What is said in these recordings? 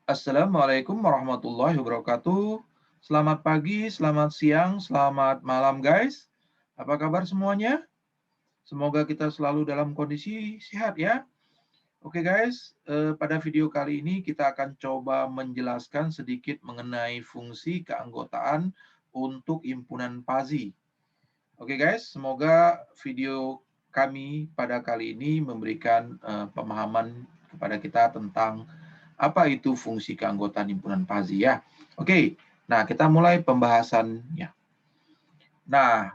Assalamualaikum warahmatullahi wabarakatuh. Selamat pagi, selamat siang, selamat malam guys. Apa kabar semuanya? Semoga kita selalu dalam kondisi sehat ya. Oke guys, pada video kali ini kita akan coba menjelaskan sedikit mengenai fungsi keanggotaan untuk himpunan PAZI. Oke guys, semoga video kami pada kali ini memberikan pemahaman kepada kita tentang apa itu fungsi keanggotaan himpunan PAZI ya. Oke, nah kita mulai pembahasannya. Nah,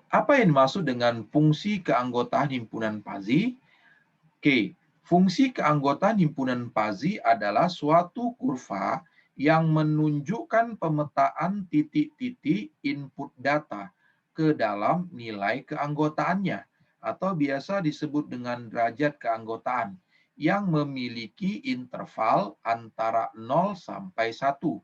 apa yang dimaksud dengan fungsi keanggotaan himpunan PAZI? Oke, fungsi keanggotaan himpunan PAZI adalah suatu kurva yang menunjukkan pemetaan titik-titik input data ke dalam nilai keanggotaannya atau biasa disebut dengan derajat keanggotaan yang memiliki interval antara 0 sampai 1.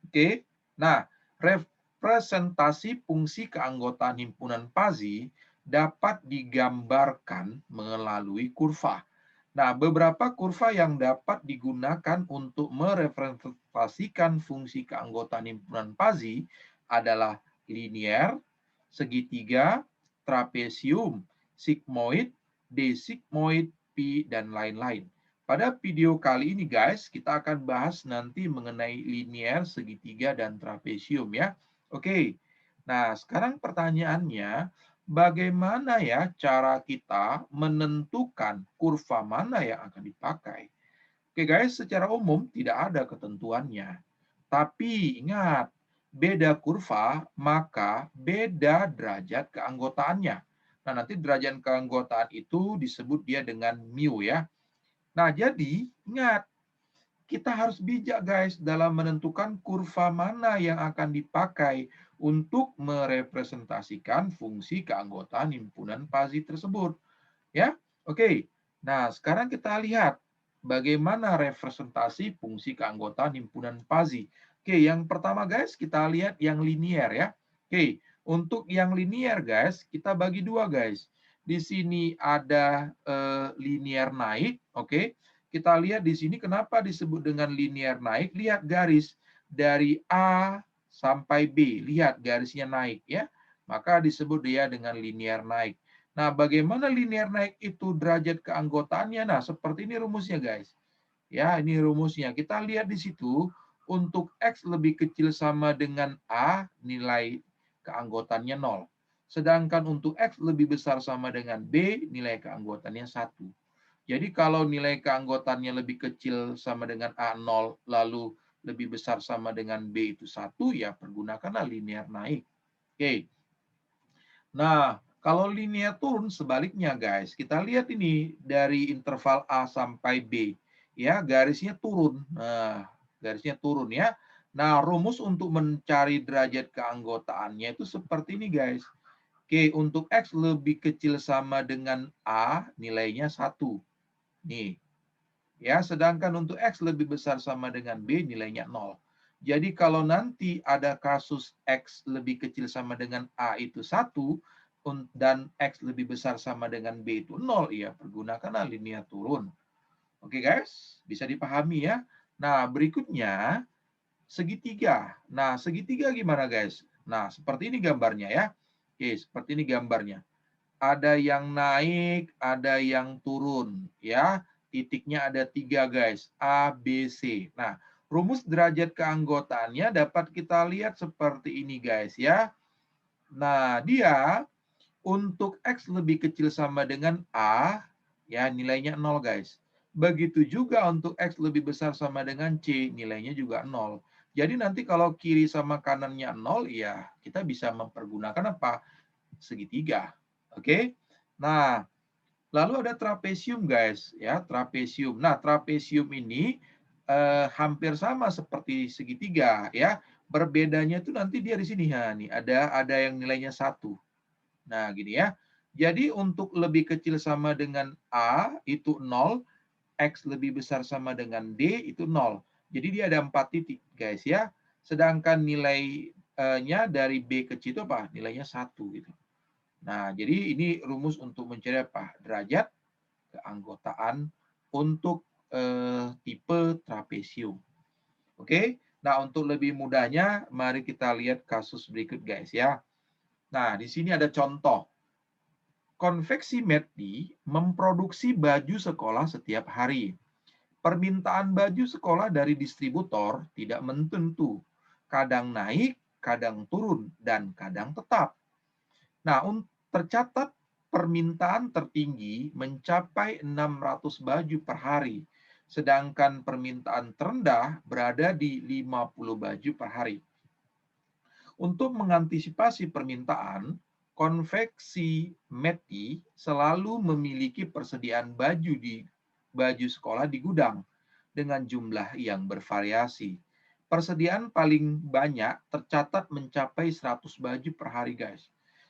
Oke. Nah, representasi fungsi keanggotaan himpunan PAZI dapat digambarkan melalui kurva. Nah, beberapa kurva yang dapat digunakan untuk merepresentasikan fungsi keanggotaan himpunan PAZI adalah linier, segitiga, trapesium, sigmoid, desigmoid, pi, dan lain-lain. Pada video kali ini guys, kita akan bahas nanti mengenai linier, segitiga, dan trapesium ya. Oke, nah sekarang pertanyaannya, bagaimana ya cara kita menentukan kurva mana yang akan dipakai? Oke guys, secara umum tidak ada ketentuannya. Tapi ingat, beda kurva maka beda derajat keanggotaannya. Nah, nanti derajat keanggotaan itu disebut dia dengan mu ya. Nah, jadi ingat, kita harus bijak guys dalam menentukan kurva mana yang akan dipakai untuk merepresentasikan fungsi keanggotaan himpunan PAZI tersebut. Ya, oke. Nah, sekarang kita lihat bagaimana representasi fungsi keanggotaan himpunan PAZI. Oke, yang pertama guys, kita lihat yang linier ya. Oke, untuk yang linier guys, kita bagi dua guys. Di sini ada linier naik, oke. Kita lihat di sini kenapa disebut dengan linier naik. Lihat garis dari A sampai B. Lihat garisnya naik ya. Maka disebut dia dengan linier naik. Nah, bagaimana linier naik itu derajat keanggotaannya? Nah, seperti ini rumusnya guys. Ya, ini rumusnya. Kita lihat di situ untuk X lebih kecil sama dengan A, nilai keanggotaannya 0. Sedangkan untuk X lebih besar sama dengan B, nilai keanggotaannya 1. Jadi kalau nilai keanggotaannya lebih kecil sama dengan A0, lalu lebih besar sama dengan B itu 1, ya pergunakanlah linear naik. Oke. Nah, kalau linear turun sebaliknya guys. Kita lihat ini dari interval A sampai B. Ya, garisnya turun. Nah, garisnya turun ya. Nah, rumus untuk mencari derajat keanggotaannya itu seperti ini guys. Oke, untuk X lebih kecil sama dengan A, nilainya 1. Nih, ya, sedangkan untuk X lebih besar sama dengan B, nilainya 0. Jadi kalau nanti ada kasus X lebih kecil sama dengan A itu 1, dan X lebih besar sama dengan B itu 0, ya pergunakanlah linear turun. Oke guys, bisa dipahami ya. Nah, berikutnya segitiga. Nah, segitiga gimana guys? Nah, seperti ini gambarnya ya. Oke, seperti ini gambarnya. Ada yang naik, ada yang turun ya. Titiknya ada 3 guys, A, B, C. Nah, rumus derajat keanggotaannya dapat kita lihat seperti ini guys ya. Nah, dia untuk X lebih kecil sama dengan A, ya nilainya 0 guys. Begitu juga untuk X lebih besar sama dengan C, nilainya juga 0. Jadi nanti kalau kiri sama kanannya 0, ya kita bisa mempergunakan apa? Segitiga. Oke. Nah, lalu ada trapesium guys, ya trapesium. Nah, trapesium ini hampir sama seperti segitiga, ya. Berbedanya itu nanti dia di sini ya, nih ada yang nilainya 1. Nah, gini ya. Jadi untuk lebih kecil sama dengan A itu 0, X lebih besar sama dengan D itu 0. Jadi dia ada 4 titik guys ya. Sedangkan nilainya dari B kecil itu apa? Nilainya 1 gitu. Nah, jadi ini rumus untuk mencari apa? Derajat keanggotaan untuk tipe trapesium. Oke. Nah, untuk lebih mudahnya, mari kita lihat kasus berikut, guys ya. Nah, di sini ada contoh. Konveksi McD memproduksi baju sekolah setiap hari. Permintaan baju sekolah dari distributor tidak menentu. Kadang naik, kadang turun, dan kadang tetap. Nah, tercatat permintaan tertinggi mencapai 600 baju per hari, sedangkan permintaan terendah berada di 50 baju per hari. Untuk mengantisipasi permintaan, konveksi McD selalu memiliki persediaan baju sekolah di gudang dengan jumlah yang bervariasi. Persediaan paling banyak tercatat mencapai 100 baju per hari, guys.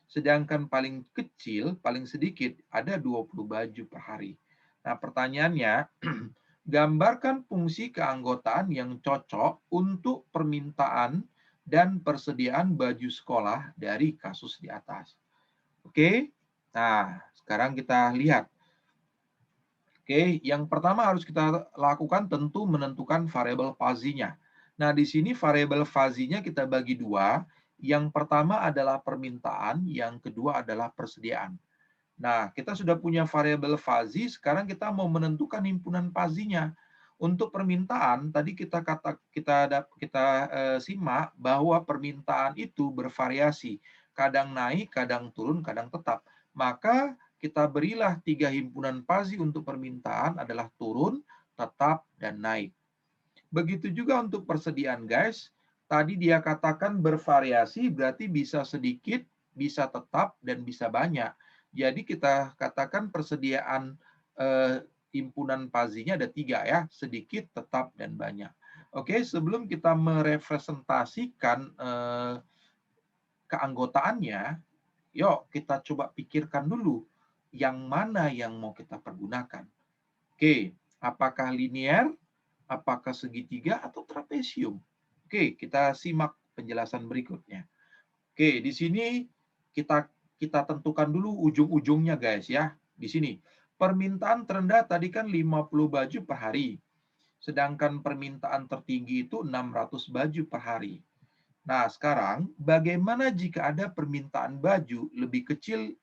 Sedangkan paling kecil, paling sedikit, ada 20 baju per hari. Nah, pertanyaannya, gambarkan fungsi keanggotaan yang cocok untuk permintaan dan persediaan baju sekolah dari kasus di atas. Oke, nah sekarang kita lihat. Oke, yang pertama harus kita lakukan tentu menentukan variabel fazinya. Nah, di sini variabel fazinya kita bagi dua. Yang pertama adalah permintaan, yang kedua adalah persediaan. Nah, kita sudah punya variabel fazi, sekarang kita mau menentukan himpunan fazinya. Untuk permintaan, tadi kita simak bahwa permintaan itu bervariasi, kadang naik, kadang turun, kadang tetap. Maka kita berilah 3 himpunan fazi untuk permintaan adalah turun, tetap, dan naik. Begitu juga untuk persediaan, guys. Tadi dia katakan bervariasi, berarti bisa sedikit, bisa tetap, dan bisa banyak. Jadi kita katakan persediaan himpunan fazinya ada 3 ya, sedikit, tetap, dan banyak. Oke, sebelum kita merepresentasikan keanggotaannya, yuk kita coba pikirkan dulu yang mana yang mau kita pergunakan. Oke, apakah linear, apakah segitiga, atau trapesium? Oke, kita simak penjelasan berikutnya. Oke, di sini kita tentukan dulu ujung-ujungnya, guys ya. Di sini permintaan terendah tadi kan 50 baju per hari. Sedangkan permintaan tertinggi itu 600 baju per hari. Nah, sekarang bagaimana jika ada permintaan baju lebih kecil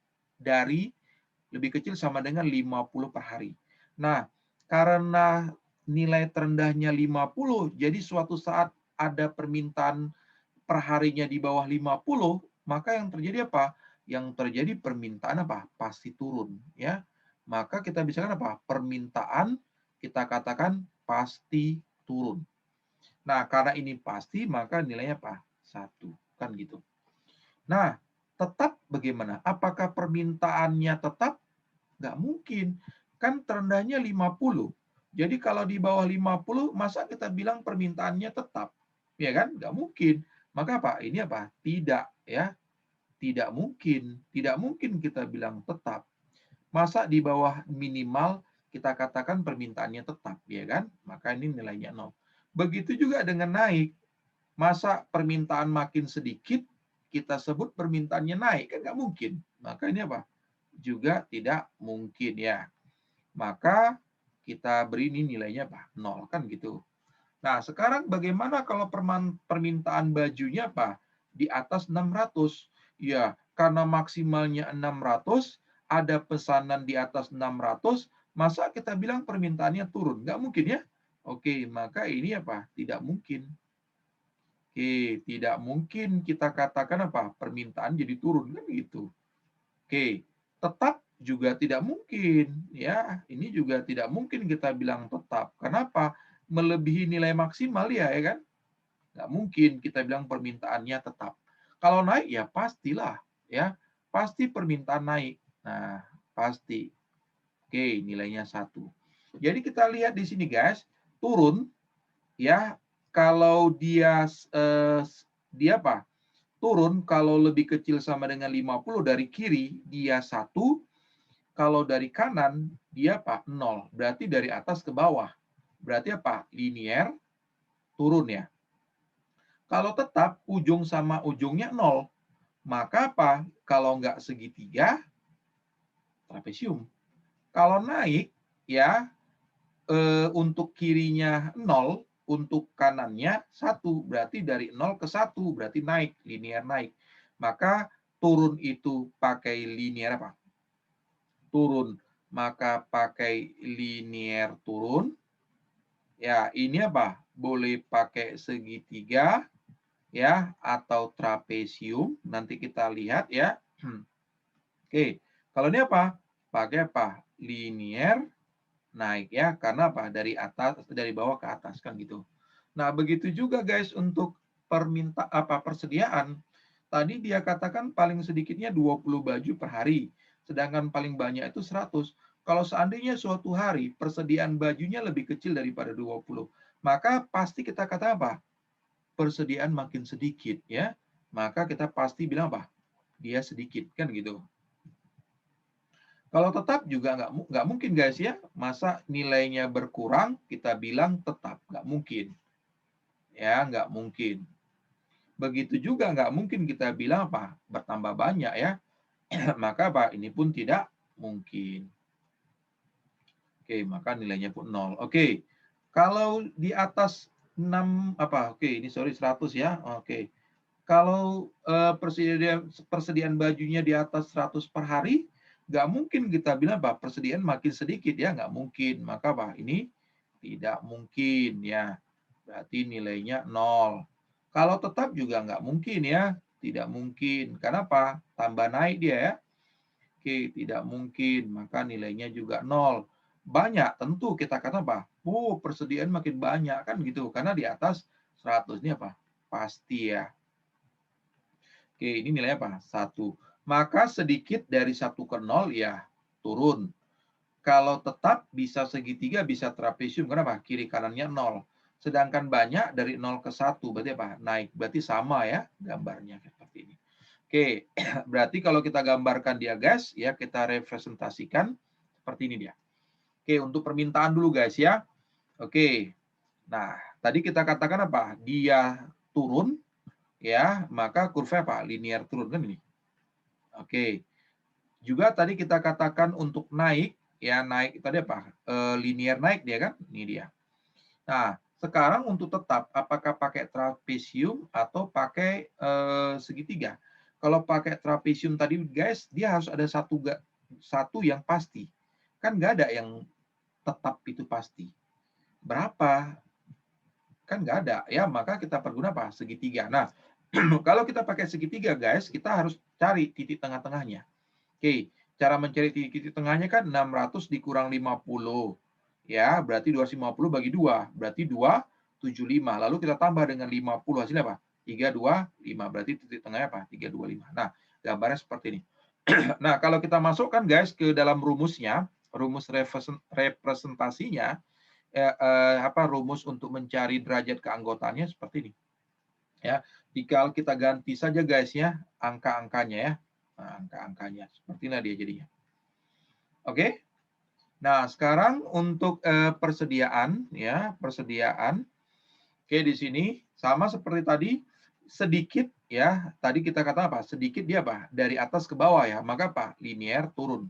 sama dengan 50 per hari? Nah, karena nilai terendahnya 50, jadi suatu saat ada permintaan per harinya di bawah 50, maka yang terjadi apa? Yang terjadi permintaan apa? Pasti turun, ya. Maka kita bisa katakan apa? Permintaan kita katakan pasti turun. Nah, karena ini pasti, maka nilainya apa? 1, kan gitu. Nah, tetap bagaimana? Apakah permintaannya tetap? Nggak mungkin. Kan terendahnya 50. Jadi kalau di bawah 50, masa kita bilang permintaannya tetap? Ya kan? Nggak mungkin. Maka apa? Ini apa? Tidak, ya. Tidak mungkin. Tidak mungkin kita bilang tetap. Masa di bawah minimal kita katakan permintaannya tetap, ya kan? Maka ini nilainya 0. Begitu juga dengan naik. Masa permintaan makin sedikit, kita sebut permintaannya naik, kan nggak mungkin. Maka ini apa? Juga tidak mungkin, ya. Maka kita beri ini nilainya apa? 0, kan gitu. Nah, sekarang bagaimana kalau permintaan bajunya apa? Di atas 600. Ya, karena maksimalnya 600, ada pesanan di atas 600, masa kita bilang permintaannya turun? Nggak mungkin, ya. Oke, maka ini apa? Tidak mungkin. Oke, tidak mungkin kita katakan apa? Permintaan jadi turun, kan gitu. Oke, tetap juga tidak mungkin, ya. Ini juga tidak mungkin kita bilang tetap. Kenapa? Melebihi nilai maksimal ya kan? Nggak mungkin kita bilang permintaannya tetap. Kalau naik ya pastilah, ya. Pasti permintaan naik. Nah, pasti. Oke, nilainya 1. Jadi kita lihat di sini, guys, turun, ya. Kalau dia apa? Turun kalau lebih kecil sama dengan 50 dari kiri dia 1, kalau dari kanan dia apa? 0. Berarti dari atas ke bawah. Berarti apa? Linier turun ya. Kalau tetap ujung sama ujungnya 0, maka apa? Kalau nggak segitiga, trapesium. Kalau naik ya untuk kirinya 0, untuk kanannya 1. Berarti dari 0 ke 1, berarti naik, linear naik. Maka turun itu pakai linear apa? Turun. Maka pakai linear turun. Ya, ini apa? Boleh pakai segitiga, ya, atau trapesium. Nanti kita lihat ya. Oke, kalau ini apa? Pakai apa? Linear naik ya, karena apa? Dari atas, dari bawah ke atas kan gitu. Nah, begitu juga guys untuk persediaan. Tadi dia katakan paling sedikitnya 20 baju per hari, sedangkan paling banyak itu 100. Kalau seandainya suatu hari persediaan bajunya lebih kecil daripada 20, maka pasti kita kata apa? Persediaan makin sedikit ya. Maka kita pasti bilang apa? Dia sedikit kan gitu. Kalau tetap juga nggak mungkin guys ya. Masa nilainya berkurang kita bilang tetap, nggak mungkin. Ya, nggak mungkin. Begitu juga nggak mungkin kita bilang apa? Bertambah banyak ya. Maka apa? Ini pun tidak mungkin. Oke, maka nilainya pun 0. Oke. Kalau di atas 6 apa? Oke, ini sorry 100 ya. Oke. Kalau persediaan bajunya di atas 100 per hari, nggak mungkin kita bilang apa persediaan makin sedikit ya, nggak mungkin. Maka apa ini tidak mungkin ya, berarti nilainya 0. Kalau tetap juga nggak mungkin ya, tidak mungkin. Karena apa? Tambah naik dia ya. Oke, tidak mungkin, maka nilainya juga 0. Banyak, tentu kita kata apa? Oh, persediaan makin banyak kan gitu, karena di atas 100 ini apa? Pasti ya. Oke, ini nilainya apa? 1. Maka sedikit dari 1 ke 0 ya turun. Kalau tetap bisa segitiga, bisa trapesium. Kenapa? Kiri kanannya 0. Sedangkan banyak dari 0 ke 1. Berarti apa? Naik. Berarti sama ya gambarnya seperti ini. Oke, berarti kalau kita gambarkan dia guys, ya kita representasikan seperti ini dia. Oke, untuk permintaan dulu guys ya. Oke, nah tadi kita katakan apa? Dia turun, ya, maka kurva apa? Linear turun kan ini. Oke. Juga tadi kita katakan untuk naik, ya naik tadi apa? Linear naik dia kan? Ini dia. Nah, sekarang untuk tetap apakah pakai trapesium atau pakai segitiga? Kalau pakai trapesium tadi guys, dia harus ada satu yang pasti. Kan nggak ada yang tetap itu pasti. Berapa? Kan nggak ada ya, maka kita perguna apa? Segitiga. Nah, kalau kita pakai segitiga guys, kita harus cari titik tengah-tengahnya. Oke, cara mencari titik tengahnya kan 600 dikurang 50. Ya, berarti 250 bagi 2, berarti 275. Lalu kita tambah dengan 50, hasilnya apa? 325, berarti titik tengahnya apa? 325. Nah, gambarnya seperti ini. Nah, kalau kita masukkan guys ke dalam rumusnya, rumus representasinya, rumus untuk mencari derajat keanggotaannya seperti ini. Ya, tinggal kita ganti saja guys ya angka-angkanya ya. Nah, angka-angkanya seperti ini dia jadinya. Oke. Nah, sekarang untuk persediaan ya, persediaan. Oke, di sini sama seperti tadi, sedikit ya. Tadi kita kata apa? Sedikit dia apa? Dari atas ke bawah ya. Maka apa? Linear turun.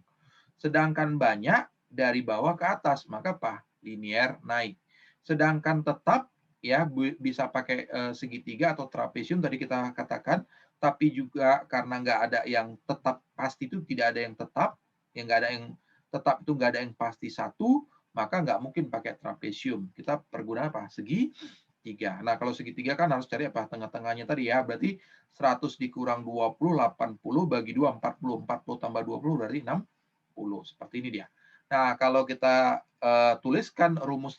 Sedangkan banyak dari bawah ke atas, maka apa? Linear naik. Sedangkan tetap ya bisa pakai segitiga atau trapesium tadi kita katakan, tapi juga karena nggak ada yang tetap pasti itu tidak ada yang tetap, yang nggak ada yang tetap itu nggak ada yang pasti satu, maka nggak mungkin pakai trapesium. Kita perguna apa? Segitiga. Nah, kalau segitiga kan harus cari apa? Tengah-tengahnya tadi ya, berarti 100 dikurang 20, 80 bagi 2, 40. 40 tambah 20 berarti 60. Seperti ini dia. Nah, kalau kita tuliskan rumus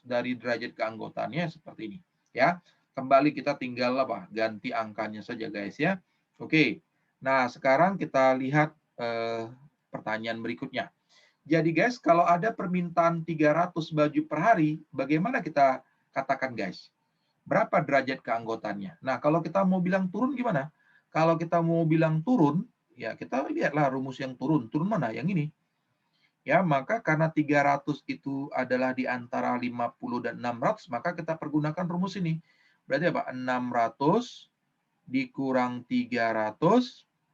dari derajat keanggotaannya seperti ini. Ya, kembali kita tinggal apa? Ganti angkanya saja guys ya. Oke. Nah, sekarang kita lihat pertanyaan berikutnya. Jadi guys, kalau ada permintaan 300 baju per hari, bagaimana kita katakan guys? Berapa derajat keanggotaannya? Nah, kalau kita mau bilang turun gimana? Kalau kita mau bilang turun, ya kita lihatlah rumus yang turun. Turun mana? Yang ini. Ya, maka karena 300 itu adalah di antara 50 dan 600, maka kita pergunakan rumus ini. Berarti apa? 600 dikurang 300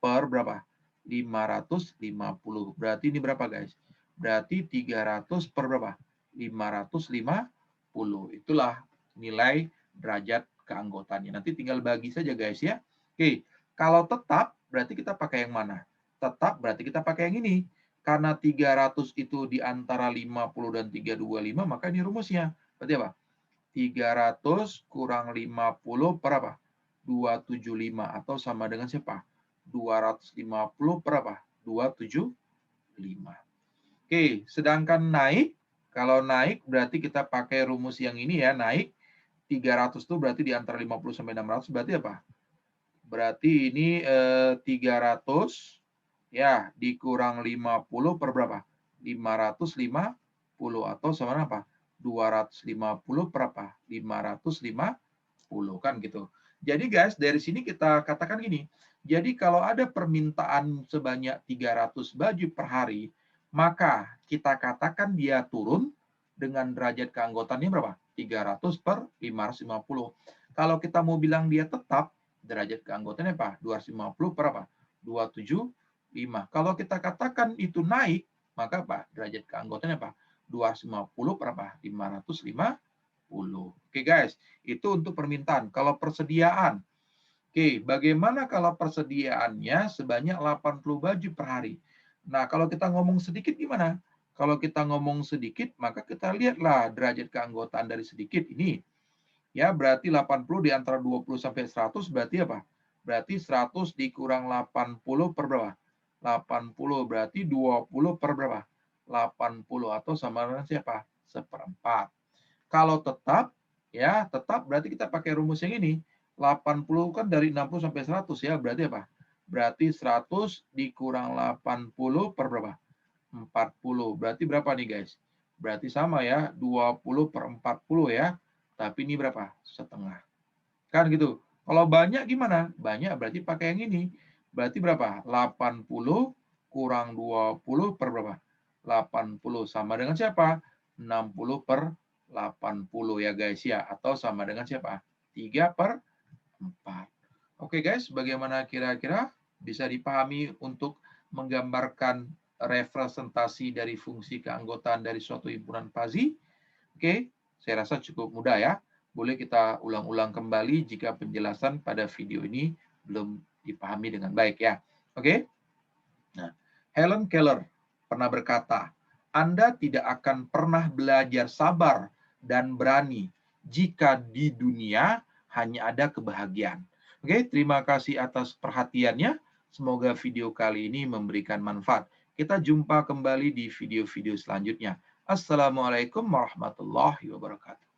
per berapa? 550. Berarti ini berapa guys? Berarti 300 per berapa? 550. Itulah nilai derajat keanggotaannya. Nanti tinggal bagi saja guys ya. Oke, kalau tetap berarti kita pakai yang mana? Tetap berarti kita pakai yang ini. Karena 300 itu di antara 50 dan 325, maka ini rumusnya. Berarti apa? 300 kurang 50 per apa? 275 atau sama dengan siapa? 250 per apa? 275. Oke, sedangkan naik, kalau naik berarti kita pakai rumus yang ini ya, naik 300 itu berarti di antara 50 sampai 600 berarti apa? Berarti ini 300 ya dikurang 50 per berapa? 550 atau sama apa? 250 per apa? 550 kan gitu. Jadi guys, dari sini kita katakan gini. Jadi kalau ada permintaan sebanyak 300 baju per hari, maka kita katakan dia turun dengan derajat keanggotaannya berapa? 300 per 550. Kalau kita mau bilang dia tetap, derajat keanggotaannya apa? 250 per apa? 275. Kalau kita katakan itu naik, maka apa? Derajat keanggotaannya apa? 250 per apa? 550. Oke guys, itu untuk permintaan. Kalau persediaan, oke, bagaimana kalau persediaannya sebanyak 80 baju per hari? Nah, kalau kita ngomong sedikit gimana? Kalau kita ngomong sedikit, maka kita lihatlah derajat keanggotaan dari sedikit ini. Ya, berarti 80 di antara 20 sampai 100 berarti apa? Berarti 100 dikurang 80 per berapa? 80 berarti 20 per berapa? 80 atau sama dengan siapa? Seperempat. Kalau tetap, ya tetap berarti kita pakai rumus yang ini. 80 kan dari 60 sampai 100 ya, berarti apa? Berarti 100 dikurang 80 per berapa? 40. Berarti berapa nih guys? Berarti sama ya, 20 per 40 ya. Tapi ini berapa? Setengah. Kan gitu. Kalau banyak gimana? Banyak berarti pakai yang ini. Berarti berapa? 80 kurang 20 per berapa? 80 sama dengan siapa? 60 per 80 ya guys ya. Atau sama dengan siapa? 3 per 4. Oke guys, bagaimana kira-kira bisa dipahami untuk menggambarkan representasi dari fungsi keanggotaan dari suatu himpunan Pazi? Oke, saya rasa cukup mudah ya. Boleh kita ulang-ulang kembali jika penjelasan pada video ini belum dipahami dengan baik ya. Oke. Nah, Helen Keller pernah berkata, Anda tidak akan pernah belajar sabar dan berani jika di dunia hanya ada kebahagiaan. Oke, terima kasih atas perhatiannya. Semoga video kali ini memberikan manfaat. Kita jumpa kembali di video-video selanjutnya. Assalamualaikum warahmatullahi wabarakatuh.